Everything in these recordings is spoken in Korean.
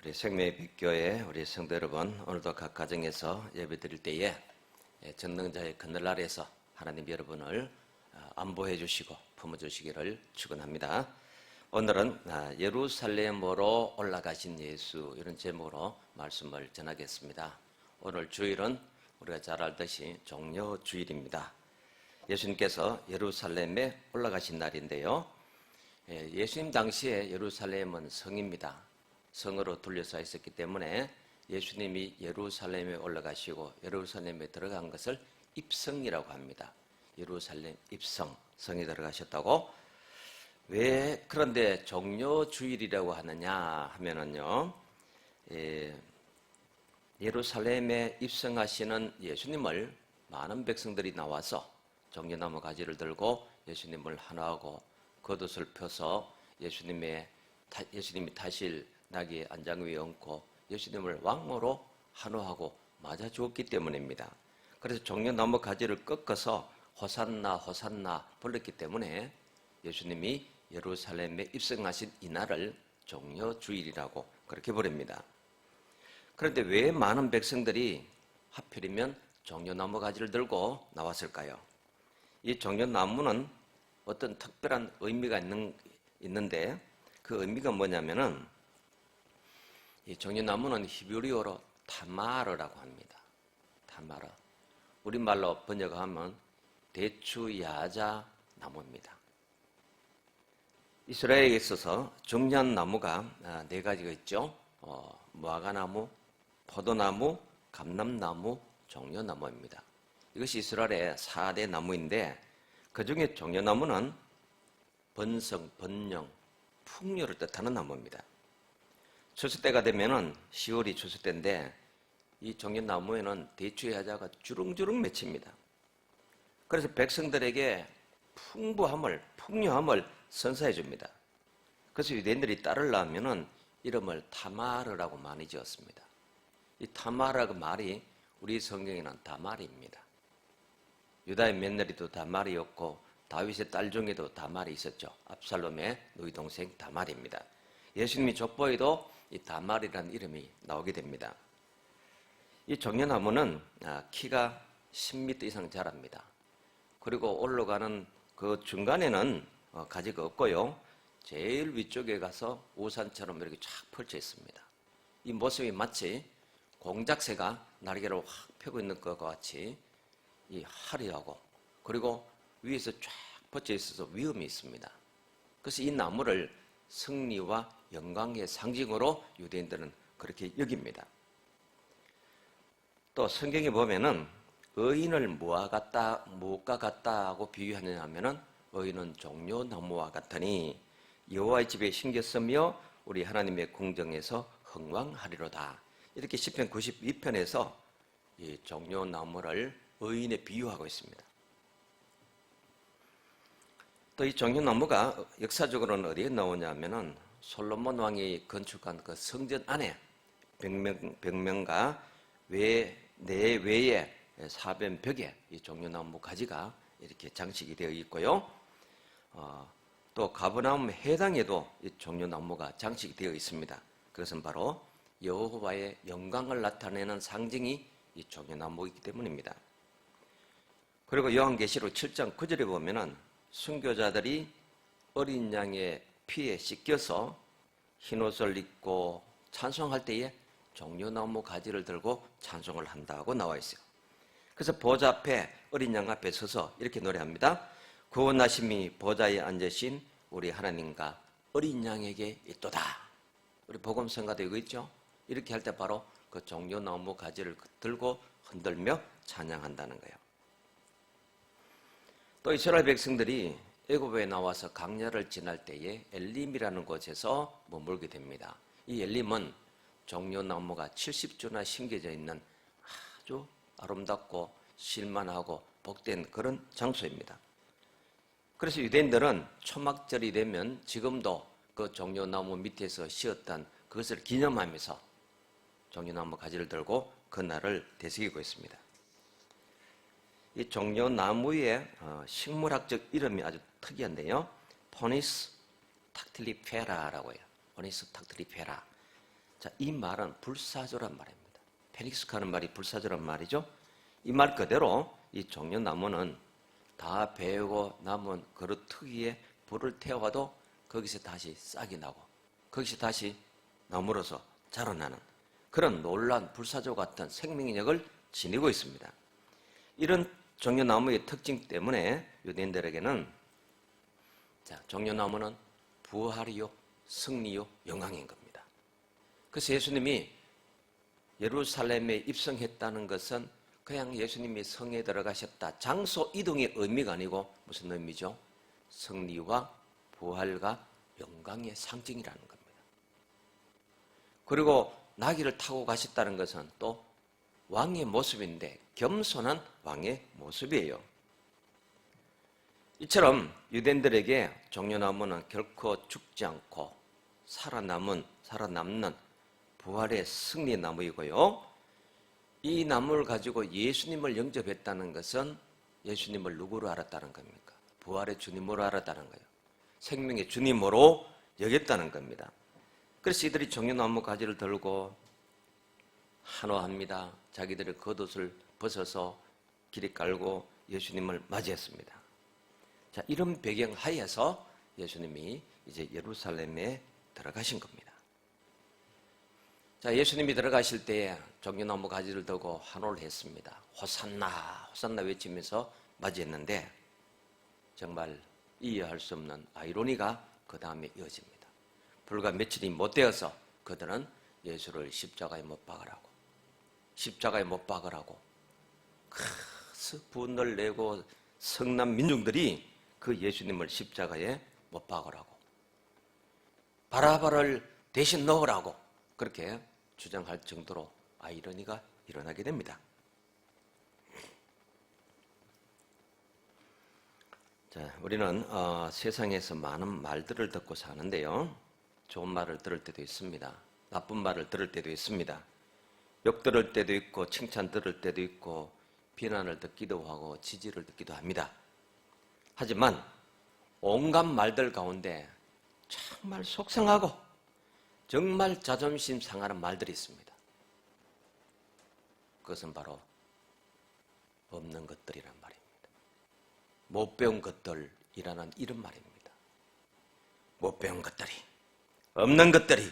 우리 생명의 빛교회 우리 성도 여러분, 오늘도 각 가정에서 예배드릴 때에 전능자의 그늘 아래에서 하나님 여러분을 안보해 주시고 품어 주시기를 축원합니다. 오늘은 예루살렘으로 올라가신 예수, 이런 제목으로 말씀을 전하겠습니다. 오늘 주일은 우리가 잘 알듯이 종려 주일입니다. 예수님께서 예루살렘에 올라가신 날인데요. 예수님 당시에 예루살렘은 성입니다. 성으로 둘러싸여 있었기 때문에 예수님이 예루살렘에 올라가시고 예루살렘에 들어간 것을 입성이라고 합니다. 예루살렘 입성, 성에 들어가셨다고. 왜 그런데 종려 주일이라고 하느냐 하면은요, 예루살렘에 입성하시는 예수님을 많은 백성들이 나와서 종려나무 가지를 들고 예수님을 환호하고 겉옷을 펴서 예수님이 타실 나귀의 안장 위에 얹고 예수님을 왕으로 환호하고 맞아 주었기 때문입니다. 그래서 종려나무 가지를 꺾어서 호산나 호산나 불렀기 때문에 예수님이 예루살렘에 입성하신 이날을 종려주일이라고 그렇게 부릅니다. 그런데 왜 많은 백성들이 하필이면 종려나무 가지를 들고 나왔을까요? 이 종려나무는 어떤 특별한 의미가 있는데 그 의미가 뭐냐면은 이 종려나무는 히브리어로 타마르라고 합니다. 타마르. 우리말로 번역하면 대추야자 나무입니다. 이스라엘에 있어서 중요한 나무가 네 가지가 있죠. 무화과나무, 포도나무, 감람나무, 종려나무입니다. 이것이 이스라엘의 4대 나무인데 그 중에 종려나무는 번성, 번영, 풍요를 뜻하는 나무입니다. 추수 때가 되면은 10월이 추수 때인데 이 종려나무에는 대추야자가 주렁주렁 맺힙니다. 그래서 백성들에게 풍부함을, 풍요함을 선사해 줍니다. 그래서 유대인들이 따르려면은 이름을 타마르라고 많이 지었습니다. 이 타마르라고 말이 우리 성경에는 다말입니다. 유다의 며느리도 다말이었고 다윗의 딸 중에도 다말이 있었죠. 압살롬의 누이 동생 다말입니다. 예수님이 족보에도 이 다말이라는 이름이 나오게 됩니다. 이 종려나무는 키가 10m 이상 자랍니다. 그리고 올라가는 그 중간에는 가지가 없고요. 제일 위쪽에 가서 우산처럼 이렇게 쫙 펼쳐 있습니다. 이 모습이 마치 공작새가 날개를 확 펴고 있는 것과 같이 이 화려하고 그리고 위에서 쫙 뻗쳐 있어서 위험이 있습니다. 그래서 이 나무를 승리와 영광의 상징으로 유대인들은 그렇게 여깁니다. 또 성경에 보면은 의인을 무엇과 같다고 비유하느냐 하면은 의인은 종려나무와 같으니 여호와의 집에 신겨 쓰며 우리 하나님의 궁정에서 흥왕하리로다. 이렇게 시편 92편에서 이 종려나무를 의인에 비유하고 있습니다. 또 이 종려나무가 역사적으로는 어디에 나오냐 하면은 솔로몬 왕이 건축한 그 성전 안에 벽면과 내외에 사변 벽에 이 종려나무 가지가 이렇게 장식이 되어 있고요. 또 가버나움 해당에도 이 종려나무가 장식이 되어 있습니다. 그것은 바로 여호와의 영광을 나타내는 상징이 이 종려나무이기 때문입니다. 그리고 요한계시록 7장 9절에 보면은 순교자들이 어린 양의 피에 씻겨서 흰옷을 입고 찬송할 때에 종려나무 가지를 들고 찬송을 한다고 나와 있어요. 그래서 보좌 앞에 어린 양 앞에 서서 이렇게 노래합니다. 구원하심이 보좌에 앉으신 우리 하나님과 어린 양에게 있도다. 우리 복음성가도 이거 있죠? 이렇게 할 때 바로 그 종려나무 가지를 들고 흔들며 찬양한다는 거예요. 또 이스라엘 백성들이 애굽에 나와서 광야를 지날 때에 엘림이라는 곳에서 머물게 됩니다. 이 엘림은 종려나무가 70주나 심겨져 있는 아주 아름답고 실만하고 복된 그런 장소입니다. 그래서 유대인들은 초막절이 되면 지금도 그 종려나무 밑에서 쉬었던 그것을 기념하면서 종려나무 가지를 들고 그날을 되새기고 있습니다. 이 종려나무의 식물학적 이름이 아주 특이한데요. 포니스 탁틸리페라라고 해요. 포니스 탁틸리페라. 자, 이 말은 불사조란 말입니다. 페닉스카 하는 말이 불사조란 말이죠. 이 말 그대로 이 종려나무는 다 베고 남은 그릇 특유의 불을 태워도 거기서 다시 싹이 나고 거기서 다시 나무로서 자라나는 그런 놀라운 불사조 같은 생명력을 지니고 있습니다. 이런 종려나무의 특징 때문에 유대인들에게는 종려나무는 부활이요, 승리요, 영광인 겁니다. 그래서 예수님이 예루살렘에 입성했다는 것은 그냥 예수님이 성에 들어가셨다, 장소 이동의 의미가 아니고 무슨 의미죠? 승리와 부활과 영광의 상징이라는 겁니다. 그리고 나귀를 타고 가셨다는 것은 또 왕의 모습인데 겸손한 왕의 모습이에요. 이처럼 유대인들에게 종려나무는 결코 죽지 않고 살아남는 부활의 승리 나무이고요. 이 나무를 가지고 예수님을 영접했다는 것은 예수님을 누구로 알았다는 겁니까? 부활의 주님으로 알았다는 거예요. 생명의 주님으로 여겼다는 겁니다. 그래서 이들이 종려나무 가지를 들고 환호합니다. 자기들의 겉옷을 벗어서 길에 깔고 예수님을 맞이했습니다. 자, 이런 배경 하에서 예수님이 이제 예루살렘에 들어가신 겁니다. 자, 예수님이 들어가실 때에 종려나무 가지를 들고 환호를 했습니다. 호산나, 호산나 외치면서 맞이했는데 정말 이해할 수 없는 아이러니가 그 다음에 이어집니다. 불과 며칠이 못 되어서 그들은 예수를 십자가에 못 박으라고 큰 분을 내고 성난 민중들이 그 예수님을 십자가에 못 박으라고 바라바를 대신 넣으라고 그렇게 주장할 정도로 아이러니가 일어나게 됩니다. 자, 우리는 세상에서 많은 말들을 듣고 사는데요. 좋은 말을 들을 때도 있습니다. 나쁜 말을 들을 때도 있습니다. 욕 들을 때도 있고 칭찬 들을 때도 있고 비난을 듣기도 하고 지지를 듣기도 합니다. 하지만 온갖 말들 가운데 정말 속상하고 정말 자존심 상하는 말들이 있습니다. 그것은 바로 없는 것들이란 말입니다. 못 배운 것들이라는 이런 말입니다. 못 배운 것들이, 없는 것들이,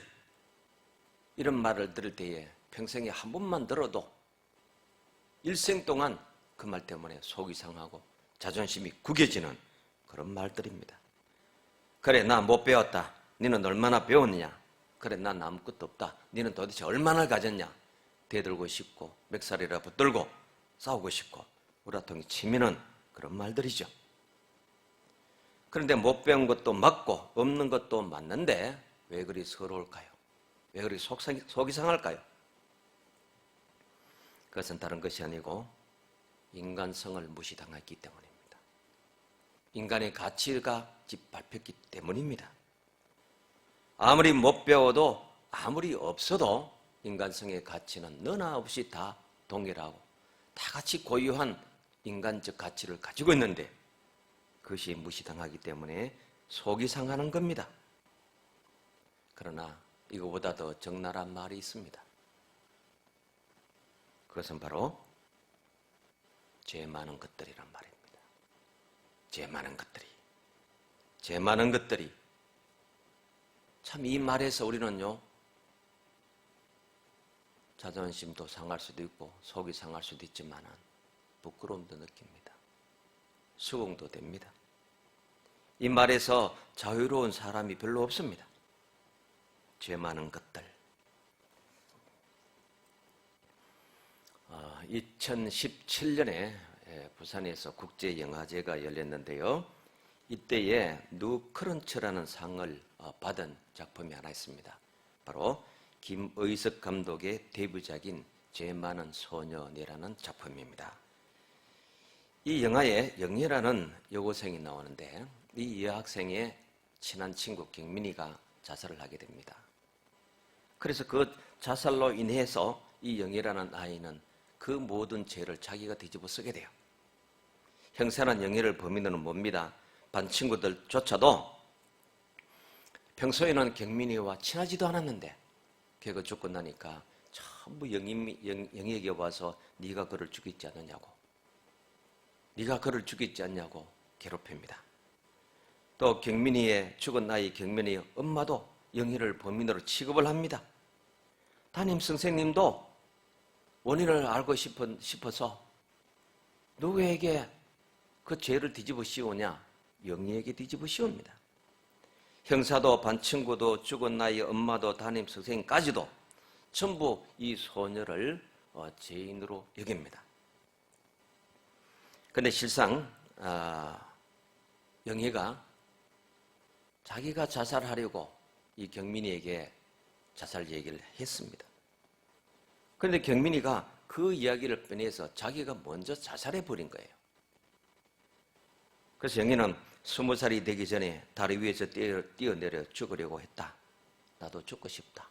이런 말을 들을 때에 평생에 한 번만 들어도 일생 동안 그 말 때문에 속이 상하고 자존심이 구겨지는 그런 말들입니다. 그래, 나 못 배웠다. 너는 얼마나 배웠느냐? 그래, 난 아무것도 없다. 너는 도대체 얼마나 가졌냐? 대들고 싶고 멱살이라 붙들고 싸우고 싶고 우라통이 치미는 그런 말들이죠. 그런데 못 배운 것도 맞고 없는 것도 맞는데 왜 그리 서러울까요? 왜 그리 속이 상할까요? 그것은 다른 것이 아니고 인간성을 무시당했기 때문입니다. 인간의 가치가 짓밟혔기 때문입니다. 아무리 못 배워도 아무리 없어도 인간성의 가치는 너나 없이 다 동일하고 다 같이 고유한 인간적 가치를 가지고 있는데 그것이 무시당하기 때문에 속이 상하는 겁니다. 그러나 이거보다 더 적나라한 말이 있습니다. 그것은 바로 죄 많은 것들이란 말입니다. 죄 많은 것들이 참 이 말에서 우리는요 자존심도 상할 수도 있고 속이 상할 수도 있지만 부끄러움도 느낍니다. 수긍도 됩니다. 이 말에서 자유로운 사람이 별로 없습니다. 죄 많은 것들. 2017년에 부산에서 국제영화제가 열렸는데요. 이때에 누크런츠라는 상을 받은 작품이 하나 있습니다. 바로 김의석 감독의 데뷔작인 죄 많은 소년이라는 작품입니다. 이 영화에 영희라는 여고생이 나오는데 이 여학생의 친한 친구 경민이가 자살을 하게 됩니다. 그래서 그 자살로 인해서 이 영희라는 아이는 그 모든 죄를 자기가 뒤집어 쓰게 돼요. 형사는 영희를 범인으로 봅니다. 반 친구들조차도 평소에는 경민이와 친하지도 않았는데 걔가 죽고 나니까 전부 영희에게 와서 네가 그를 죽였지 않느냐고, 네가 그를 죽였지 않냐고 괴롭힙니다. 또 경민이의 죽은 아이 경민이의 엄마도 영희를 범인으로 취급을 합니다. 담임 선생님도 원인을 알고 싶어서 누구에게 그 죄를 뒤집어 씌우냐? 영희에게 뒤집어 씌웁니다. 형사도 반 친구도 죽은 아이 엄마도 담임 선생님까지도 전부 이 소녀를 죄인으로 여깁니다. 그런데 실상 영희가 자기가 자살하려고 이 경민이에게 자살 얘기를 했습니다. 그런데 경민이가 그 이야기를 빼내서 자기가 먼저 자살해버린 거예요. 그래서 영희는 20살이 되기 전에 다리 위에서 뛰어내려 죽으려고 했다. 나도 죽고 싶다.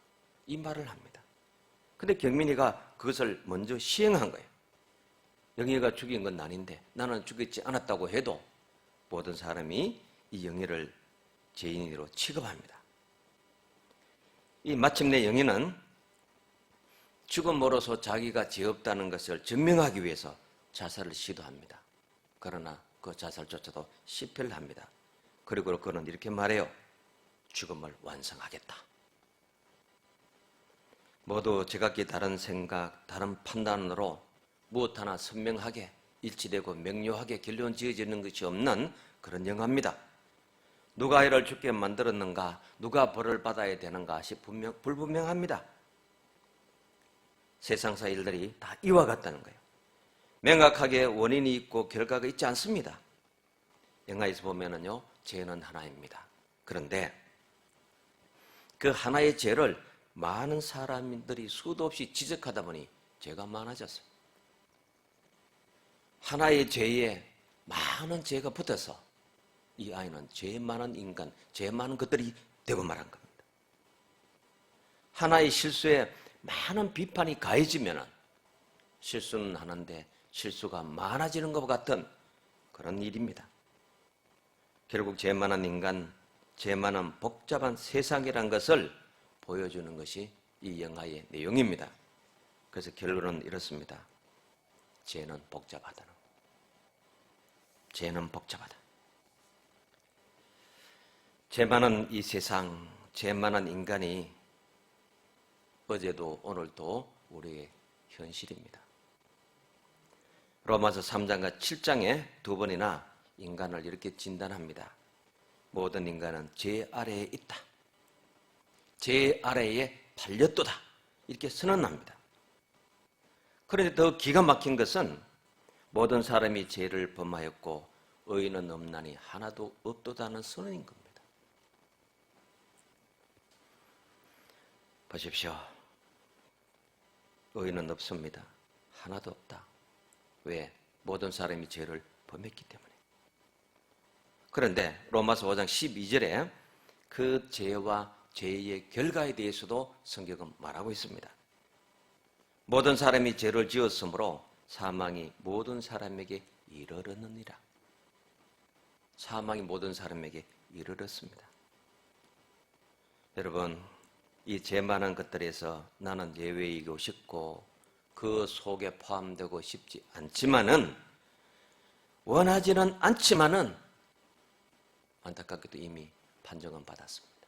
이 말을 합니다. 근데 경민이가 그것을 먼저 시행한 거예요. 영희가 죽인 건 아닌데 나는 죽이지 않았다고 해도 모든 사람이 이 영희를 죄인으로 취급합니다. 이 마침내 영희는 죽음으로써 자기가 죄 없다는 것을 증명하기 위해서 자살을 시도합니다. 그러나 그 자살조차도 실패를 합니다. 그리고 그는 이렇게 말해요. 죽음을 완성하겠다. 모두 제각기 다른 생각, 다른 판단으로 무엇 하나 선명하게 일치되고 명료하게 결론 지어지는 것이 없는 그런 영화입니다. 누가 아이를 죽게 만들었는가, 누가 벌을 받아야 되는가 시 불분명합니다. 세상사 일들이 다 이와 같다는 거예요. 명확하게 원인이 있고 결과가 있지 않습니다. 영화에서 보면은요, 죄는 하나입니다. 그런데 그 하나의 죄를 많은 사람들이 수도 없이 지적하다 보니 죄가 많아졌어요. 하나의 죄에 많은 죄가 붙어서 이 아이는 죄 많은 인간, 죄 많은 것들이 되고 말한 겁니다. 하나의 실수에 많은 비판이 가해지면 실수는 하는데 실수가 많아지는 것과 같은 그런 일입니다. 결국 죄 많은 인간, 죄 많은 복잡한 세상이란 것을 보여주는 것이 이 영화의 내용입니다. 그래서 결론은 이렇습니다. 죄는 복잡하다는 거. 죄는 복잡하다. 죄 많은 이 세상, 죄 많은 인간이 어제도 오늘도 우리의 현실입니다. 로마서 3장과 7장에 두 번이나 인간을 이렇게 진단합니다. 모든 인간은 죄 아래에 있다. 죄 아래에 팔렸도다. 이렇게 선언합니다. 그런데 더 기가 막힌 것은 모든 사람이 죄를 범하였고 의인은 없나니 하나도 없도다는 선언인 겁니다. 보십시오. 의인은 없습니다. 하나도 없다. 왜? 모든 사람이 죄를 범했기 때문에. 그런데 로마서 5장 12절에 그 죄와 죄의 결과에 대해서도 성경은 말하고 있습니다. 모든 사람이 죄를 지었으므로 사망이 모든 사람에게 이르렀느니라. 사망이 모든 사람에게 이르렀습니다. 여러분, 이 죄 많은 것들에서 나는 예외이고 싶고 그 속에 포함되고 싶지 않지만은 원하지는 않지만은 안타깝게도 이미 판정은 받았습니다.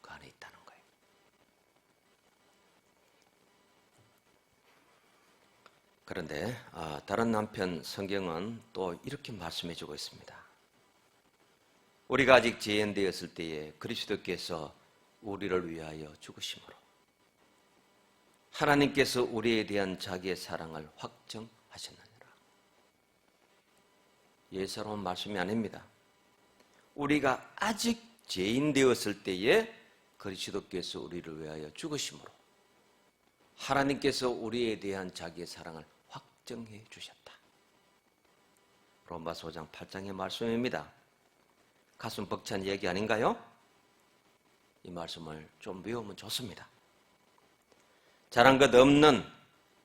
그 안에 있다는 거예요. 그런데 다른 한편 성경은 또 이렇게 말씀해주고 있습니다. 우리가 아직 죄인되었을 때에 그리스도께서 우리를 위하여 죽으심으로 하나님께서 우리에 대한 자기의 사랑을 확정하셨느니라. 예사로운 말씀이 아닙니다. 우리가 아직 죄인 되었을 때에 그리스도께서 우리를 위하여 죽으심으로 하나님께서 우리에 대한 자기의 사랑을 확정해 주셨다. 로마서 5장 8장의 말씀입니다. 가슴 벅찬 얘기 아닌가요? 이 말씀을 좀 외우면 좋습니다. 잘한 것 없는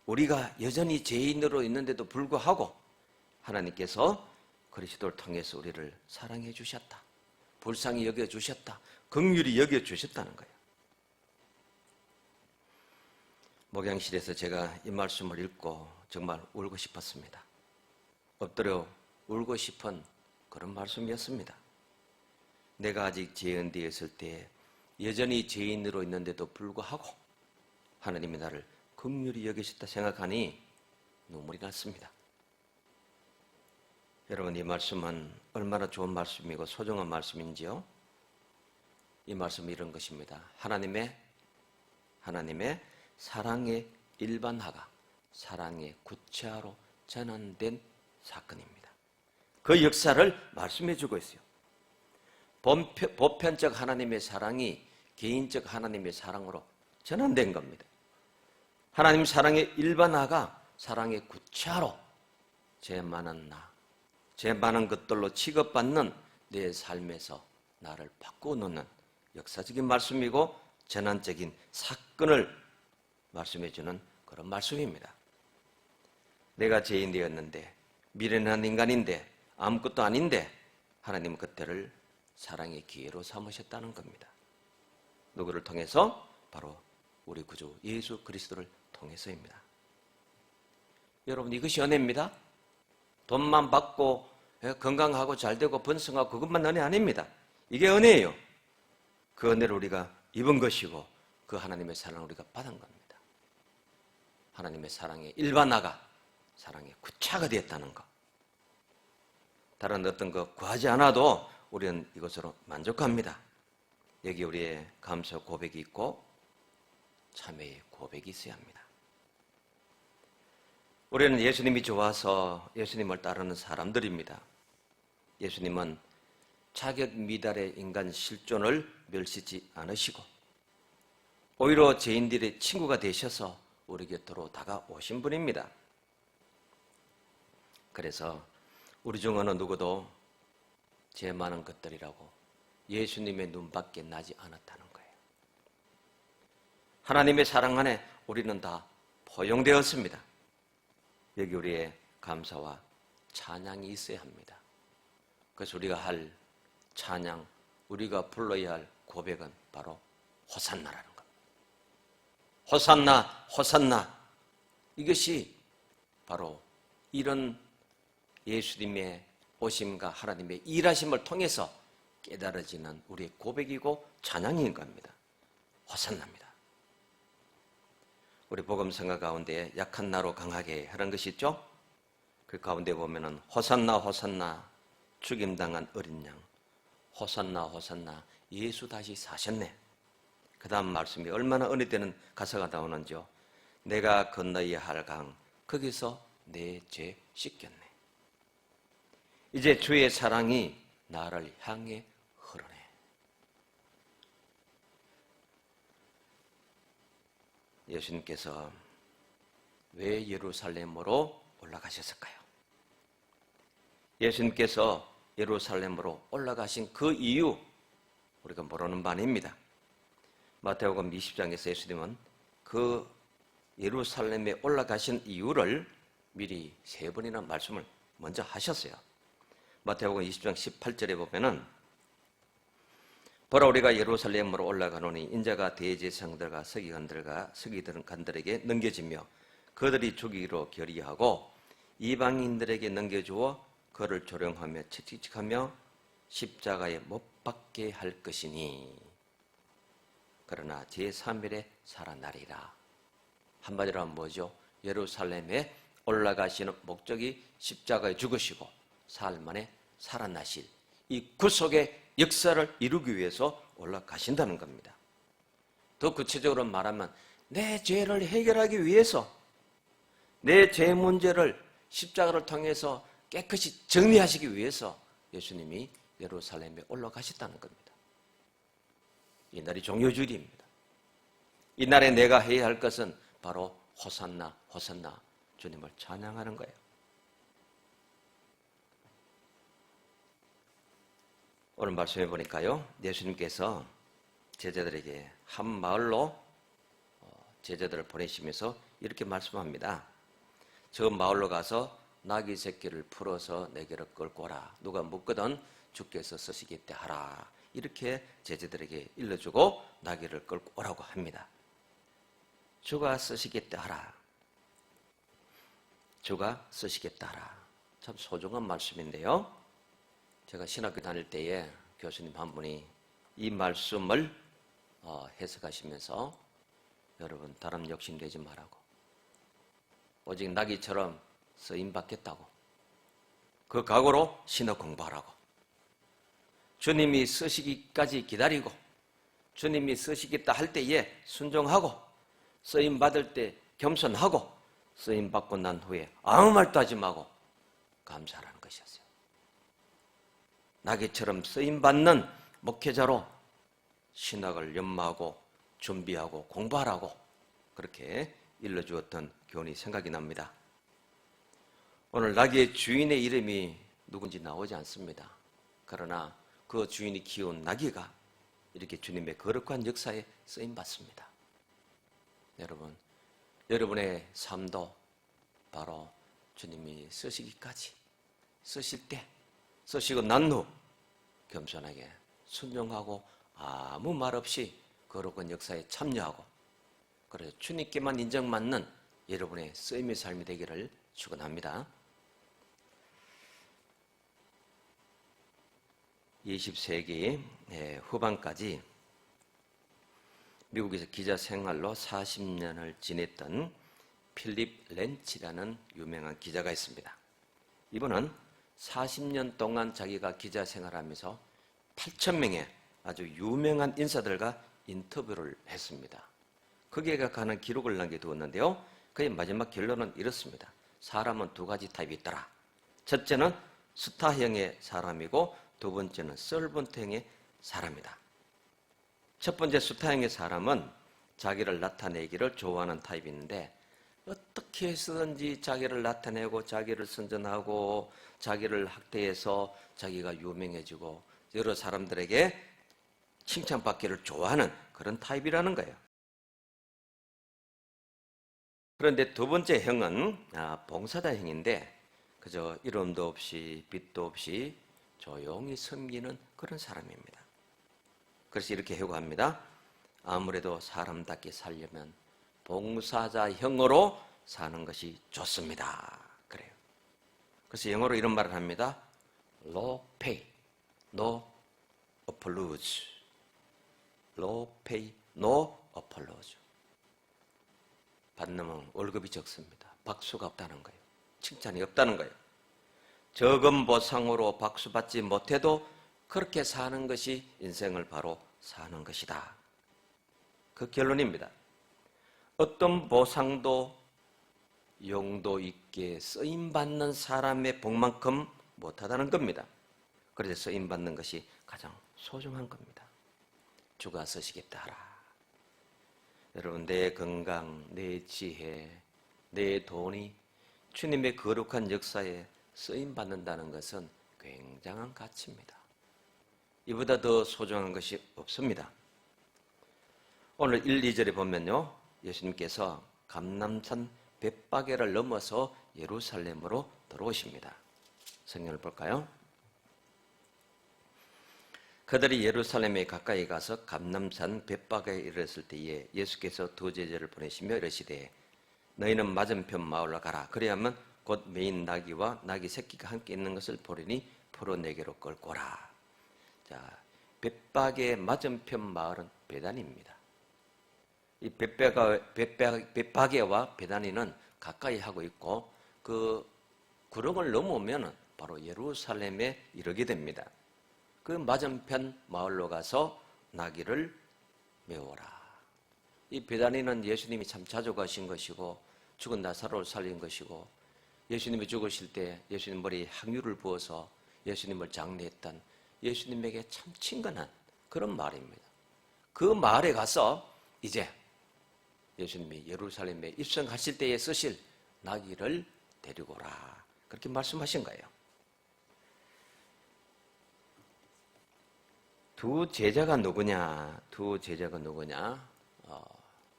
우리가 여전히 죄인으로 있는데도 불구하고 하나님께서 그리스도를 통해서 우리를 사랑해 주셨다. 불쌍히 여겨주셨다. 긍휼히 여겨주셨다는 거예요. 목양실에서 제가 이 말씀을 읽고 정말 울고 싶었습니다. 엎드려 울고 싶은 그런 말씀이었습니다. 내가 아직 죄인되어 있을 때 여전히 죄인으로 있는데도 불구하고 하나님이 나를 긍휼히 여기셨다 생각하니 눈물이 났습니다. 여러분, 이 말씀은 얼마나 좋은 말씀이고 소중한 말씀인지요? 이 말씀은 이런 것입니다. 하나님의 사랑의 일반화가 사랑의 구체화로 전환된 사건입니다. 그 역사를 말씀해 주고 있어요. 보편적 하나님의 사랑이 개인적 하나님의 사랑으로 전환된 겁니다. 하나님 사랑의 일반화가 사랑의 구체화로 죄 많은 죄 많은 것들로 취급받는 내 삶에서 나를 바꾸어 놓는 역사적인 말씀이고 전환적인 사건을 말씀해 주는 그런 말씀입니다. 내가 죄인 되었는데 미련한 인간인데 아무것도 아닌데 하나님은 그때를 사랑의 기회로 삼으셨다는 겁니다. 누구를 통해서? 바로 우리 구주 예수 그리스도를 통해서입니다. 여러분, 이것이 은혜입니다. 돈만 받고 건강하고 잘되고 번성하고 그것만 은혜 아닙니다. 이게 은혜예요. 그 은혜를 우리가 입은 것이고 그 하나님의 사랑을 우리가 받은 겁니다. 하나님의 사랑의 일반화가 사랑의 구체화가 되었다는 것. 다른 어떤 것 구하지 않아도 우리는 이것으로 만족합니다. 여기 우리의 감사 고백이 있고 참회의 고백이 있어야 합니다. 우리는 예수님이 좋아서 예수님을 따르는 사람들입니다. 예수님은 자격 미달의 인간 실존을 멸시지 않으시고 오히려 죄인들의 친구가 되셔서 우리 곁으로 다가오신 분입니다. 그래서 우리 중 어느 누구도 죄 많은 것들이라고 예수님의 눈밖에 나지 않았다는 거예요. 하나님의 사랑 안에 우리는 다 포용되었습니다. 여기 우리의 감사와 찬양이 있어야 합니다. 그래서 우리가 할 찬양, 우리가 불러야 할 고백은 바로 호산나라는 겁니다. 호산나, 호산나. 이것이 바로 이런 예수님의 오심과 하나님의 일하심을 통해서 깨달아지는 우리의 고백이고 찬양인 겁니다. 호산나입니다. 우리 복음성가 가운데 약한 나로 강하게 하는 것이 있죠? 그 가운데 보면은 호산나 호산나 죽임당한 어린 양, 호산나 호산나 예수 다시 사셨네. 그 다음 말씀이 얼마나 은혜되는 가사가 나오는지요. 내가 건너야 할 강 거기서 내 죄 씻겼네. 이제 주의 사랑이 나를 향해 흐르네. 예수님께서 왜 예루살렘으로 올라가셨을까요? 예수님께서 예루살렘으로 올라가신 그 이유 우리가 모르는 바입니다. 마태복음 20장에서 예수님은 그 예루살렘에 올라가신 이유를 미리 3번이나 말씀을 먼저 하셨어요. 마태복음 20장 18절에 보면은 보라 우리가 예루살렘으로 올라가노니 인자가 대제사장들과 서기관들에게 넘겨지며 그들이 죽이기로 결의하고 이방인들에게 넘겨주어 그를 조롱하며 채찍하며 십자가에 못 박게 할 것이니 그러나 제3일에 살아나리라. 한마디로 하면 뭐죠? 예루살렘에 올라가시는 목적이 십자가에 죽으시고 사흘 만에 살아나실 이 구속의 역사를 이루기 위해서 올라가신다는 겁니다. 더 구체적으로 말하면 내 죄를 해결하기 위해서 내 죄 문제를 십자가를 통해서 깨끗이 정리하시기 위해서 예수님이 예루살렘에 올라가셨다는 겁니다. 이날이 종료주일입니다. 이날에 내가 해야 할 것은 바로 호산나 호산나 주님을 찬양하는 거예요. 오늘 말씀해 보니까요, 예수님께서 제자들에게 한 마을로 제자들을 보내시면서 이렇게 말씀합니다. 저 마을로 가서 나귀 새끼를 풀어서 내게로 끌고 오라. 누가 묻거든 주께서 쓰시겠다 하라. 이렇게 제자들에게 일러주고 나귀를 끌고 오라고 합니다. 주가 쓰시겠다 하라. 주가 쓰시겠다 하라. 참 소중한 말씀인데요. 제가 신학교 다닐 때에 교수님 한 분이 이 말씀을 해석하시면서 여러분 다른 욕심내지 말라고, 오직 나귀처럼 쓰임받겠다고, 그 각오로 신학 공부하라고, 주님이 쓰시기까지 기다리고 주님이 쓰시겠다 할 때에 순종하고 쓰임받을 때 겸손하고 쓰임받고 난 후에 아무 말도 하지 말고 감사하라는 것이었어요. 나귀처럼 쓰임받는 목회자로 신학을 연마하고 준비하고 공부하라고 그렇게 일러주었던 교훈이 생각이 납니다. 오늘 나귀의 주인의 이름이 누군지 나오지 않습니다. 그러나 그 주인이 키운 나귀가 이렇게 주님의 거룩한 역사에 쓰임받습니다. 여러분, 여러분의 삶도 바로 주님이 쓰시기까지, 쓰실 때, 쓰시고 난 후 겸손하게 순종하고 아무 말 없이 거룩한 역사에 참여하고, 그래서 주님께만 인정받는 여러분의 쓰임의 삶이 되기를 축원합니다. 20세기 후반까지 미국에서 기자 생활로 40년을 지냈던 필립 렌치라는 유명한 기자가 있습니다. 이분은 40년 동안 자기가 기자 생활하면서 8,000명의 아주 유명한 인사들과 인터뷰를 했습니다. 거기에 가는 기록을 남겨두었는데요. 그의 마지막 결론은 이렇습니다. 사람은 두 가지 타입이 있더라. 첫째는 스타형의 사람이고 두 번째는 썰번트형의 사람이다. 첫 번째 스타형의 사람은 자기를 나타내기를 좋아하는 타입이 있는데 어떻게 해서든지 자기를 나타내고 자기를 선전하고 자기를 학대해서 자기가 유명해지고 여러 사람들에게 칭찬받기를 좋아하는 그런 타입이라는 거예요. 그런데 두 번째 형은 봉사자형인데 그저 이름도 없이 빛도 없이 조용히 섬기는 그런 사람입니다. 그래서 이렇게 해고합니다. 아무래도 사람답게 살려면 봉사자형으로 사는 것이 좋습니다. 그래요. 그래서 영어로 이런 말을 합니다. Low pay, no applause. Low pay, no applause. 받는 월급이 적습니다. 박수가 없다는 거예요. 칭찬이 없다는 거예요. 적은 보상으로 박수받지 못해도 그렇게 사는 것이 인생을 바로 사는 것이다. 그 결론입니다. 어떤 보상도 용도 있게 쓰임받는 사람의 복만큼 못하다는 겁니다. 그래서 쓰임받는 것이 가장 소중한 겁니다. 주가 쓰시겠다 하라. 여러분, 내 건강, 내 지혜, 내 돈이 주님의 거룩한 역사에 쓰임받는다는 것은 굉장한 가치입니다. 이보다 더 소중한 것이 없습니다. 오늘 1, 2절에 보면요, 예수님께서 감람산 벳바게를 넘어서 예루살렘으로 들어오십니다. 성경을 볼까요? 그들이 예루살렘에 가까이 가서 감람산 벳바게에 이르렀을 때에 예수께서 두 제자를 보내시며 이르시되 너희는 맞은편 마을로 가라. 그래야만 곧 메인 나귀와 나귀 새끼가 함께 있는 것을 보리니 포로 내게로 끌고 오라. 자, 벳바게의 맞은편 마을은 베다니입니다. 이 벳바게와 베다니는 가까이 하고 있고 그 구름을 넘어오면 바로 예루살렘에 이르게 됩니다. 그 맞은편 마을로 가서 나귀를 메워라. 이 베다니는 예수님이 참 자주 가신 것이고 죽은 나사로를 살린 것이고 예수님이 죽으실 때 예수님 머리에 향유를 부어서 예수님을 장례했던 예수님에게 참 친근한 그런 마을입니다. 그 마을에 가서 이제 예수님이 예루살렘에 입성하실 때에 쓰실 나귀를 데리고 오라. 그렇게 말씀하신 거예요. 두 제자가 누구냐?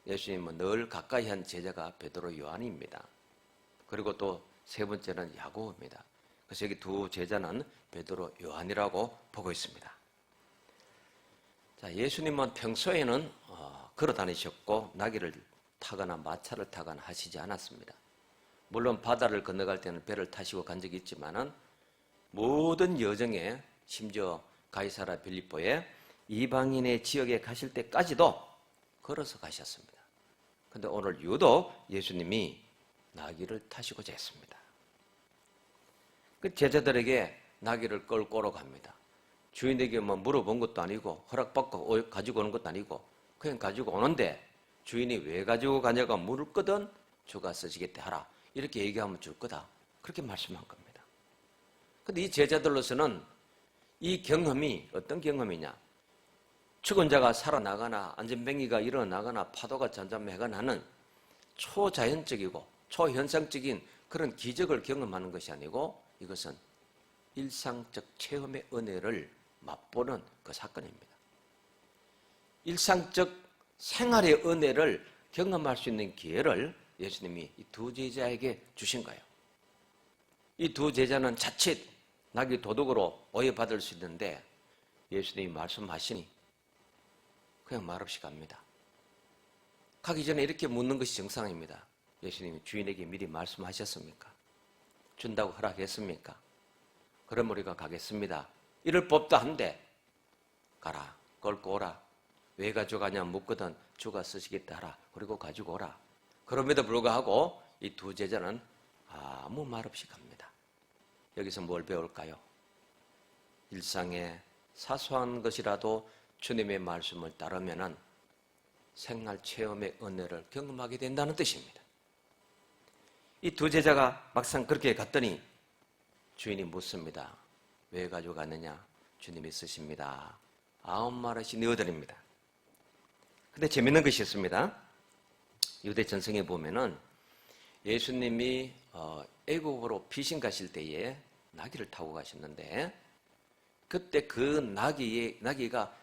예수님은 늘 가까이 한 제자가 베드로 요한입니다. 그리고 또 세 번째는 야고보입니다. 그래서 여기 두 제자는 베드로 요한이라고 보고 있습니다. 자, 예수님은 평소에는 걸어 다니셨고 나귀를 타거나 마차를 타거나 하시지 않았습니다. 물론 바다를 건너갈 때는 배를 타시고 간 적이 있지만은 모든 여정에, 심지어 가이사라 빌립보에 이방인의 지역에 가실 때까지도 걸어서 가셨습니다. 그런데 오늘 유독 예수님이 나귀를 타시고자 했습니다. 그 제자들에게 나귀를 끌고 오러 갑니다. 주인에게 뭐 물어본 것도 아니고 허락받고 가지고 오는 것도 아니고 그냥 가지고 오는데 주인이 왜 가지고 가냐고 물었거든 주가 쓰시겠대 하라. 이렇게 얘기하면 줄 거다. 그렇게 말씀한 겁니다. 그런데 이 제자들로서는 이 경험이 어떤 경험이냐? 죽은 자가 살아나거나 안전뱅이가 일어나거나 파도가 잠잠해거나 하는 초자연적이고 초현상적인 그런 기적을 경험하는 것이 아니고 이것은 일상적 체험의 은혜를 맛보는 그 사건입니다. 일상적 생활의 은혜를 경험할 수 있는 기회를 예수님이 이 두 제자에게 주신 거예요. 이 두 제자는 자칫 나귀 도둑으로 오해받을 수 있는데 예수님이 말씀하시니 그냥 말없이 갑니다. 가기 전에 이렇게 묻는 것이 정상입니다. 예수님이 주인에게 미리 말씀하셨습니까? 준다고 허락했습니까? 그럼 우리가 가겠습니다. 이럴 법도 한데 가라, 끌고 오라. 왜 가져가냐 묻거든 주가 쓰시겠다 하라. 그리고 가지고 오라. 그럼에도 불구하고 이 두 제자는 아무 말 없이 갑니다. 여기서 뭘 배울까요? 일상의 사소한 것이라도 주님의 말씀을 따르면은 생활 체험의 은혜를 경험하게 된다는 뜻입니다. 이 두 제자가 막상 그렇게 갔더니 주인이 묻습니다. 왜 가져갔느냐? 주님이 쓰십니다. 아무 말 없이 넣어드립니다. 근데 재밌는 것이 있습니다. 유대 전승에 보면은 예수님이 애국으로 피신 가실 때에 나귀를 타고 가셨는데 그때 그 나귀가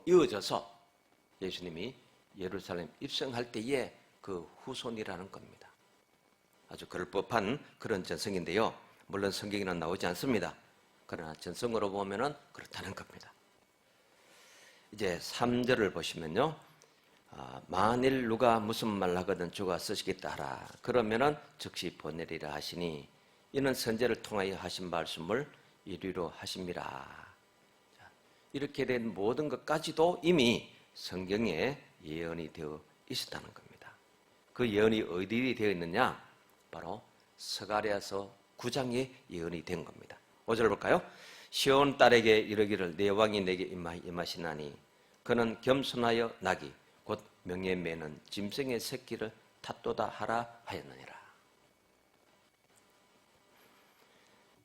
이어져서 예수님이 예루살렘 입성할 때에 그 후손이라는 겁니다. 아주 그럴 법한 그런 전승인데요. 물론 성경에는 나오지 않습니다. 그러나 전승으로 보면은 그렇다는 겁니다. 이제 3절을 보시면요. 만일 누가 무슨 말 하거든 주가 쓰시겠다 하라. 그러면은 즉시 보내리라 하시니 이는 선제를 통하여 하신 말씀을 이리로 하심이라. 이렇게 된 모든 것까지도 이미 성경에 예언이 되어 있었다는 겁니다. 그 예언이 어디 되어 있느냐? 바로 스가랴서 9장에 예언이 된 겁니다. 5절 볼까요? 시온 딸에게 이르기를 내 왕이 내게 임하시나니 그는 겸손하여 나귀 곧 명예 매는 짐승의 새끼를 탓도다 하라 하였느니라.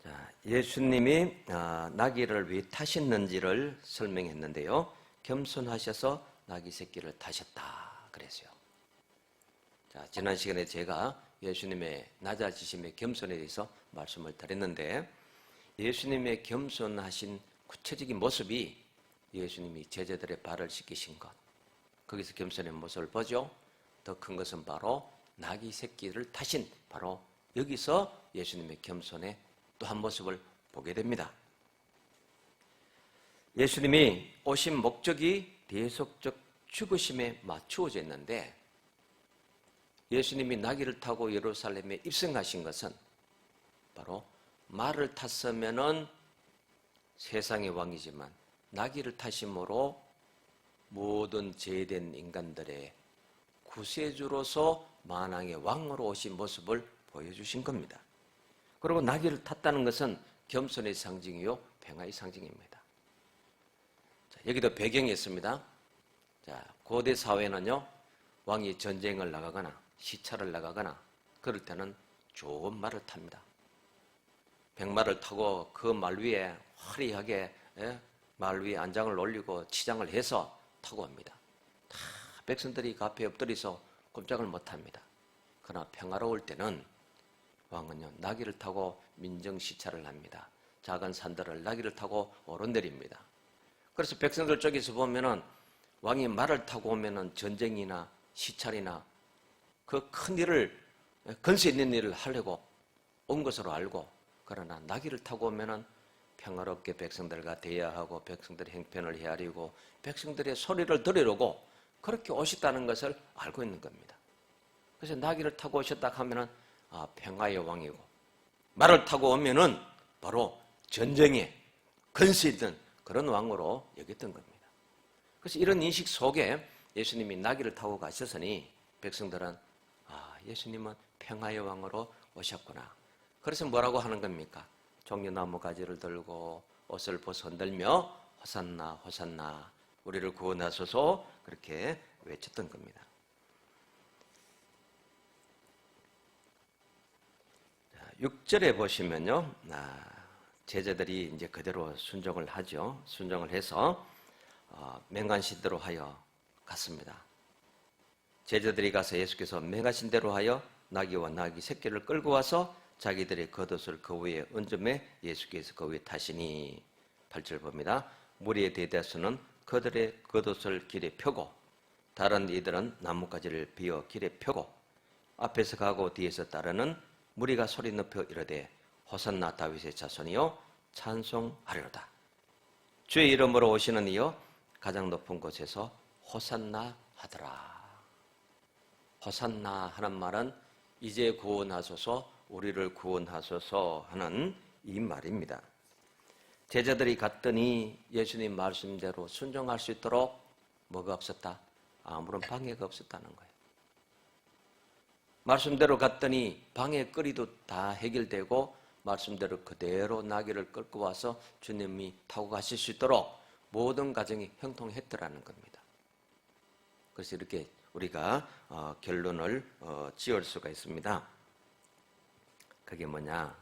자, 예수님이 나귀를 왜 타셨는지를 설명했는데요. 겸손하셔서 나귀 새끼를 타셨다 그랬어요. 자, 지난 시간에 제가 예수님의 낮아지심의 겸손에 대해서 말씀을 드렸는데 예수님의 겸손하신 구체적인 모습이 예수님이 제자들의 발을 씻기신 것, 거기서 겸손의 모습을 보죠. 더 큰 것은 바로 나귀 새끼를 타신 바로 여기서 예수님의 겸손의 또 한 모습을 보게 됩니다. 예수님이 오신 목적이 대속적 죽으심에 맞추어져 있는데 예수님이 나귀를 타고 예루살렘에 입성하신 것은 바로 말을 탔으면은 세상의 왕이지만 나귀를 타심으로 모든 죄된 인간들의 구세주로서 만왕의 왕으로 오신 모습을 보여주신 겁니다. 그리고 나귀를 탔다는 것은 겸손의 상징이요 평화의 상징입니다. 자, 여기도 배경이 있습니다. 자, 고대 사회는요 왕이 전쟁을 나가거나 시차를 나가거나 그럴 때는 좋은 말을 탑니다. 백마를 타고 그 말 위에 화려하게 말 위에 안장을 올리고 치장을 해서 타고 옵니다. 다 백성들이 그 앞에 엎드려서 꼼짝을 못합니다. 그러나 평화로울 때는 왕은요 나귀를 타고 민정시차를 합니다. 작은 산들을 나귀를 타고 오르내립니다. 그래서 백성들 쪽에서 보면은 왕이 말을 타고 오면은 전쟁이나 시찰이나 그 큰 일을 건수 있는 일을 하려고 온 것으로 알고 그러나 나귀를 타고 오면은 평화롭게 백성들과 대화하고 백성들의 행편을 헤아리고 백성들의 소리를 들으려고 그렇게 오셨다는 것을 알고 있는 겁니다. 그래서 나귀를 타고 오셨다 하면은 평화의 왕이고, 말을 타고 오면은 바로 전쟁에 근세 있던 그런 왕으로 여겼던 겁니다. 그래서 이런 인식 속에 예수님이 나귀를 타고 가셨으니 백성들은 예수님은 평화의 왕으로 오셨구나. 그래서 뭐라고 하는 겁니까? 종려나무 가지를 들고 옷을 벗어 흔들며 호산나 호산나 우리를 구원하소서 그렇게 외쳤던 겁니다. 6절에 보시면요, 제자들이 이제 그대로 순종을 하죠. 순종을 해서 맹하신 대로 하여 갔습니다. 제자들이 가서 예수께서 맹하신 대로 하여 나귀와 나귀 새끼를 끌고 와서 자기들의 겉옷을 그 위에 얹음에 예수께서 그 위에 타시니 8절 봅니다. 무리의 대다수는 그들의 겉옷을 길에 펴고 다른 이들은 나뭇가지를 비어 길에 펴고 앞에서 가고 뒤에서 따르는 무리가 소리 높여 이르되 호산나 다윗의 자손이여 찬송하리로다. 주의 이름으로 오시는 이여 가장 높은 곳에서 호산나 하더라. 호산나 하는 말은 이제 구원하소서 우리를 구원하소서 하는 이 말입니다. 제자들이 갔더니 예수님 말씀대로 순종할 수 있도록 뭐가 없었다? 아무런 방해가 없었다는 거예요. 말씀대로 갔더니 방해거리도 다 해결되고 말씀대로 그대로 나귀를 끌고 와서 주님이 타고 가실 수 있도록 모든 과정이 형통했더라는 겁니다. 그래서 이렇게 우리가 결론을 지을 수가 있습니다. 그게 뭐냐?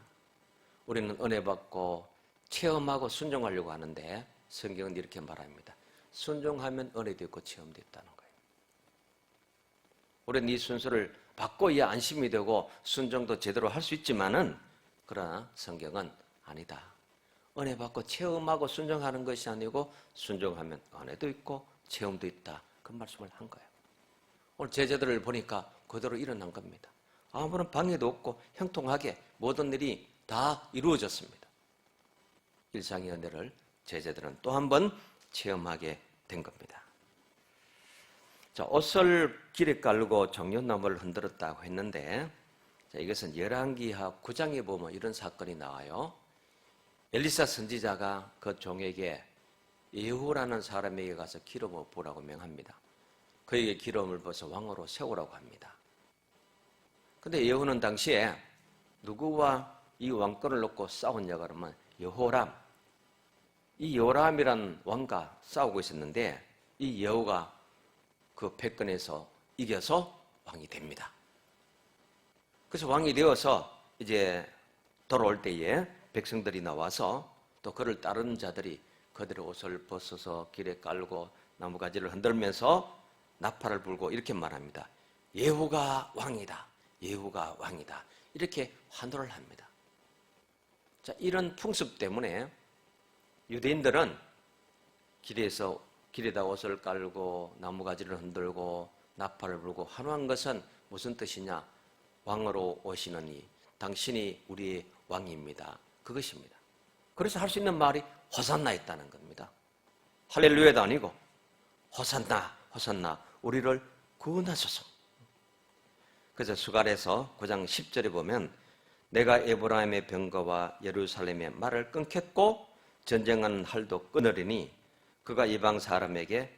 우리는 은혜 받고 체험하고 순종하려고 하는데 성경은 이렇게 말합니다. 순종하면 은혜도 있고 체험도 있다는 거예요. 우리는 이 순서를 받고 이해 안심이 되고 순종도 제대로 할 수 있지만은 그러나 성경은 아니다. 은혜 받고 체험하고 순종하는 것이 아니고 순종하면 은혜도 있고 체험도 있다. 그 말씀을 한 거예요. 오늘 제자들을 보니까 그대로 일어난 겁니다. 아무런 방해도 없고 형통하게 모든 일이 다 이루어졌습니다. 일상의 은혜를 제자들은 또 한 번 체험하게 된 겁니다. 자, 옷을 길에 깔고 정련나무를 흔들었다고 했는데 자, 이것은 열왕기하 9장에 보면 이런 사건이 나와요. 엘리사 선지자가 그 종에게 예후라는 사람에게 가서 기름을 부으라고 명합니다. 그에게 기름을 부어서 왕으로 세우라고 합니다. 근데 예후는 당시에 누구와 이 왕권을 놓고 싸웠냐 그러면 여호람, 이 요람이란 왕과 싸우고 있었는데 이 여호가 그 패권에서 이겨서 왕이 됩니다. 그래서 왕이 되어서 이제 돌아올 때에 백성들이 나와서 또 그를 따르는 자들이 그들의 옷을 벗어서 길에 깔고 나무가지를 흔들면서 나팔을 불고 이렇게 말합니다. 예후가 왕이다. 예후가 왕이다. 이렇게 환호를 합니다. 자, 이런 풍습 때문에 유대인들은 길에다 옷을 깔고 나무가지를 흔들고 나팔을 불고 환호한 것은 무슨 뜻이냐? 왕으로 오시느니 당신이 우리의 왕입니다. 그것입니다. 그래서 할 수 있는 말이 호산나 있다는 겁니다. 할렐루야도 아니고 호산나 호산나 우리를 구원하소서. 그래서 수갈에서 9장 10절에 보면 내가 에브라임의 병거와 예루살렘의 말을 끊겠고 전쟁하는 활도 끊으리니 그가 이방 사람에게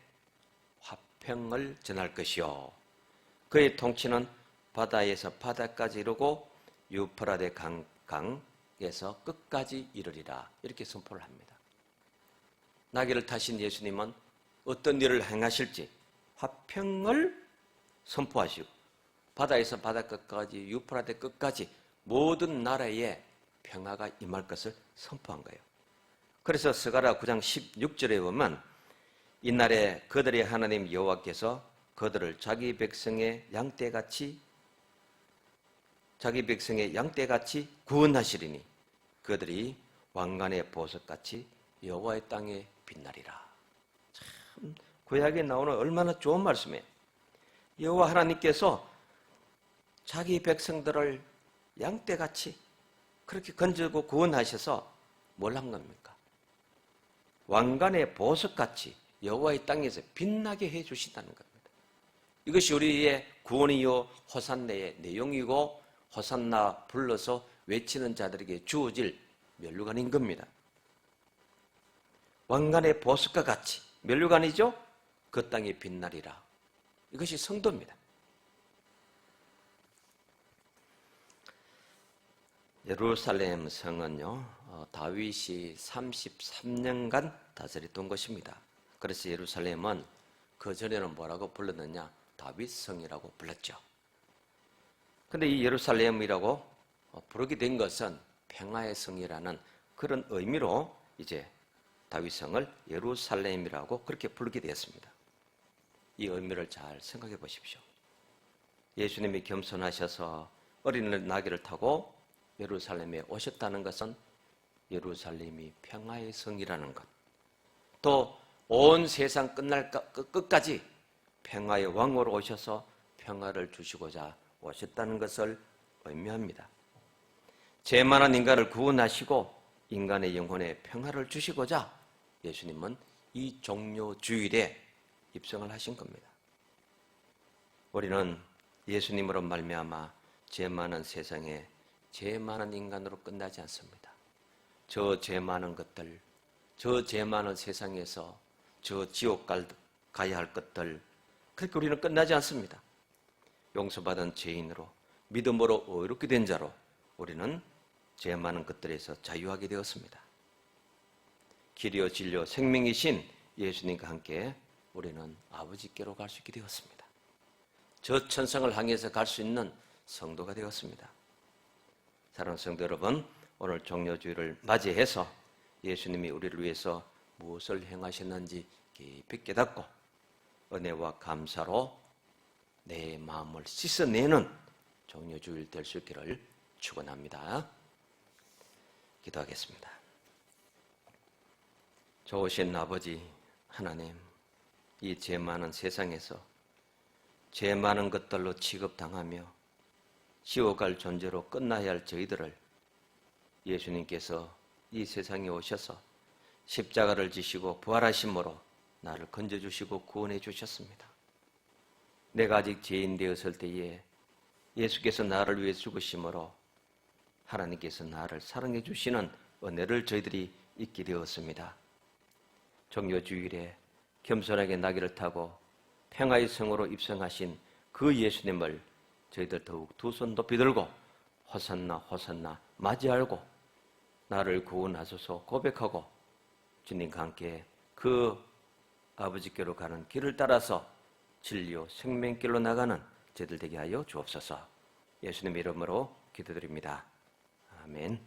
화평을 전할 것이요 그의 통치는 바다에서 바다까지 이르고 유프라데 강에서 끝까지 이르리라. 이렇게 선포를 합니다. 나귀를 타신 예수님은 어떤 일을 행하실지 화평을 선포하시고 바다에서 바다 끝까지 유프라데 끝까지 모든 나라에 평화가 임할 것을 선포한 거예요. 그래서 스가랴 9장 16절에 보면 이날에 그들의 하나님 여호와께서 그들을 자기 백성의 양떼같이 구원하시리니 그들이 왕관의 보석같이 여호와의 땅에 빛나리라. 참 구약에 나오는 얼마나 좋은 말씀이에요. 여호와 하나님께서 자기 백성들을 양떼같이 그렇게 건지고 구원하셔서 뭘 한 겁니까? 왕관의 보석같이 여호와의 땅에서 빛나게 해주신다는 겁니다. 이것이 우리의 구원이요 호산나의 내용이고 호산나 불러서 외치는 자들에게 주어질 면류관인 겁니다. 왕관의 보석과 같이 면류관이죠. 그 땅에 빛나리라. 이것이 성도입니다. 예루살렘 성은요, 다윗이 33년간 다스렸던 것입니다. 그래서 예루살렘은 그 전에는 뭐라고 불렀느냐? 다윗성이라고 불렀죠. 근데 이 예루살렘이라고 부르게 된 것은 평화의 성이라는 그런 의미로 이제 다윗성을 예루살렘이라고 그렇게 부르게 되었습니다. 이 의미를 잘 생각해 보십시오. 예수님이 겸손하셔서 어린 나귀를 타고 예루살렘에 오셨다는 것은 예루살렘이 평화의 성이라는 것, 또 온 세상 끝날 끝까지 평화의 왕으로 오셔서 평화를 주시고자 오셨다는 것을 의미합니다. 죄 많은 인간을 구원하시고 인간의 영혼에 평화를 주시고자 예수님은 이 종료주일에 입성을 하신 겁니다. 우리는 예수님으로 말미암아 죄 많은 세상에 죄 많은 인간으로 끝나지 않습니다. 저 죄 많은 것들, 저 죄 많은 세상에서 저 지옥 가야 할 것들, 그렇게 우리는 끝나지 않습니다. 용서받은 죄인으로 믿음으로 의롭게 된 자로 우리는 죄 많은 것들에서 자유하게 되었습니다. 길이요 진리요 생명이신 예수님과 함께 우리는 아버지께로 갈 수 있게 되었습니다. 저 천성을 향해서 갈 수 있는 성도가 되었습니다. 사랑하는 성도 여러분, 오늘 종료주일을 맞이해서 예수님이 우리를 위해서 무엇을 행하셨는지 깊이 깨닫고 은혜와 감사로 내 마음을 씻어내는 종료주일 될 수 있기를 축원합니다. 기도하겠습니다. 좋으신 아버지 하나님, 이 죄 많은 세상에서 죄 많은 것들로 취급당하며 지옥갈 존재로 끝나야 할 저희들을 예수님께서 이 세상에 오셔서 십자가를 지시고 부활하심으로 나를 건져주시고 구원해 주셨습니다. 내가 아직 죄인 되었을 때에 예수께서 나를 위해 죽으심으로 하나님께서 나를 사랑해 주시는 은혜를 저희들이 잊게 되었습니다. 종료주일에 겸손하게 나귀를 타고 평화의 성으로 입성하신 그 예수님을 저희들 더욱 두 손 높이 들고 호산나 호산나 맞이하고 나를 구원하소서 고백하고 주님과 함께 그 아버지께로 가는 길을 따라서 진리요 생명길로 나가는 저희들 되게 하여 주옵소서. 예수님 이름으로 기도드립니다. 아멘.